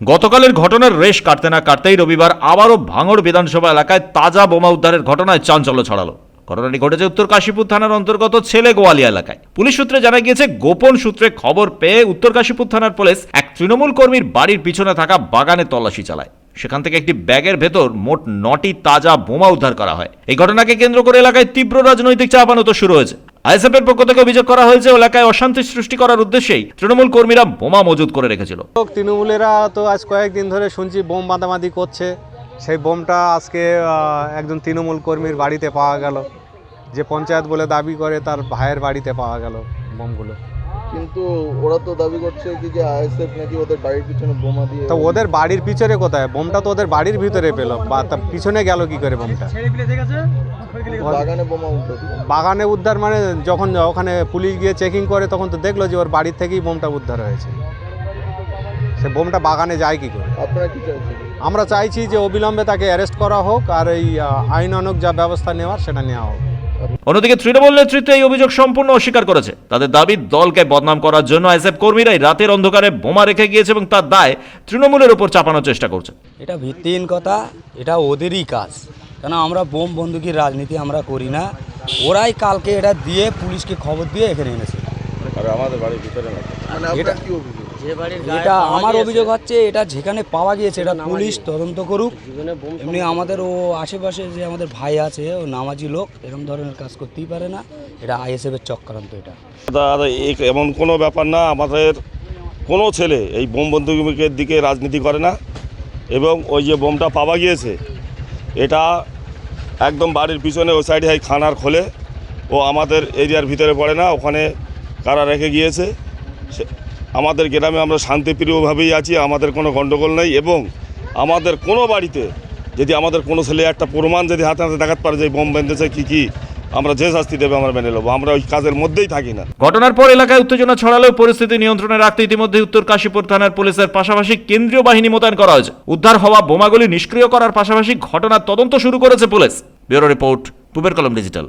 গতকালের ঘটনার রেশ কাটতে না কাটতেই রবিবার আবারও ভাঙড় বিধানসভা এলাকায় তাজা বোমা উদ্ধারের ঘটনায় চাঞ্চল্য ছড়ালো। ঘটনাটি ঘটেছে উত্তর কাশীপুর থানার অন্তর্গত ছেলে গোয়ালিয়া এলাকায়। পুলিশ সূত্রে জানা গিয়েছে, গোপন সূত্রে খবর পেয়ে উত্তর কাশীপুর থানার পুলিশ এক তৃণমূল কর্মীর বাড়ির পিছনে থাকা বাগানে তল্লাশি চালায়। সেখান থেকে একটি ব্যাগের ভেতর মোট 9টি তাজা বোমা উদ্ধার করা হয়। এই ঘটনাকে কেন্দ্র করে এলাকায় তীব্র রাজনৈতিক চাপানো শুরু হয়েছে। আইএসএফ এর পক্ষ থেকে অভিযোগ করা হয়েছে, এলাকায় অশান্তি সৃষ্টি করার উদ্দেশ্যেই তৃণমূল কর্মীরা বোমা মজুত করে রেখেছিল। তৃণমূলেরা তো আজ কয়েকদিন ধরে শুনছি বোম বাঁধাবাঁধি করছে। সেই বোমটা আজকে একজন তৃণমূল কর্মীর বাড়িতে পাওয়া গেল, যে পঞ্চায়েত বলে দাবি করে তার ভাইয়ের বাড়িতে পাওয়া গেল বোমগুলো। কিন্তু ওরা তো দাবি করছে কি যে আইএসএফ নাকি ওদের বাড়ির পিছনে বোমা দিয়ে। তো ওদের বাড়ির পিছনে কোথায় বোমটা? তো ওদের বাড়ির ভিতরে পেল, বা তার পিছনে গেল কি করে বোমটা? বাগানে বোমা উদ্ধার। বাগানে উদ্ধার মানে যখন ওখানে পুলিশ গিয়ে চেকিং করে তখন তো দেখলো যে ওর বাড়ির থেকেই বোমটা উদ্ধার হয়েছে। সে বোমটা বাগানে যায় কি করে? আপনারা কি চাইছেন? আমরা চাইছি যে অবিলম্বে তাকে অ্যারেস্ট করা হোক, আর এই আইনানুগ যা ব্যবস্থা নেওয়ার সেটা নেওয়া হোক। অন্যদিকে তৃণমূল নেতৃত্ব এই অভিযোগ সম্পূর্ণ অস্বীকার করেছে। তাদের দাবি, দলকে বদনাম করার জন্য আইএসএফ কর্মীরাই রাতের অন্ধকারে বোমা রেখে গিয়েছে এবং তার দায় তৃণমূলের উপর চাপানোর চেষ্টা করছে। এটা ভিত্তিহীন কথা, এটা ওদেরই কাজ। কেন আমরা বোম বন্দুকের রাজনীতি আমরা করি না। ওরাই কালকে এটা দিয়ে পুলিশকে খবর দিয়ে এখানে এনেছে। আর আমাদের বাড়ির ভিতরে না, মানে আপনার কি অভিযোগ? এটা আমার অভিযোগ হচ্ছে, এটা যেখানে পাওয়া গিয়েছে এটা পুলিশ তদন্ত করুক। এমনি আমাদের ও আশেপাশে যে আমাদের ভাই আছে, ও নামাজি লোক, এরকম ধরনের কাজ করতেই পারে না। এটা আইএসএফের চক্রান্ত। এটা এমন কোনো ব্যাপার না। আমাদের কোনো ছেলে এই বোম বন্দুকের দিকে রাজনীতি করে না। এবং ওই যে বোমটা পাওয়া গিয়েছে, এটা একদম বাড়ির পিছনে ওই সাইডে এই খানার খোলে, ও আমাদের এরিয়ার ভিতরে পড়ে না। ওখানে কারা রেখে গিয়েছে। আমাদের গ্রামে আমরা শান্তিপ্রিয়ভাবেই আছি, আমাদের কোনো গণ্ডগোল নেই। এবং আমাদের কোনো বাড়িতে যদি আমাদের কোনো ছেলে একটা প্রমাণ যদি হাতে হাতে দেখাতে পারে যে বোম বেঁধেছে কি আমরা যে শাস্তি দেবে আমরা মেনে নেবো। আমরা ওই কাজের মধ্যেই থাকি না। ঘটনার পর এলাকায় উত্তেজনা ছড়ালেও পরিস্থিতি নিয়ন্ত্রণে রাখতে ইতিমধ্যে উত্তর কাশীপুর থানার পুলিশের পাশাপাশি কেন্দ্রীয় বাহিনী মোতায়েন করা হয়েছে। উদ্ধার হওয়া বোমাগুলি নিষ্ক্রিয় করার পাশাপাশি ঘটনার তদন্ত শুরু করেছে পুলিশ। ব্যুরো রিপোর্ট, পূবের কলম ডিজিটাল।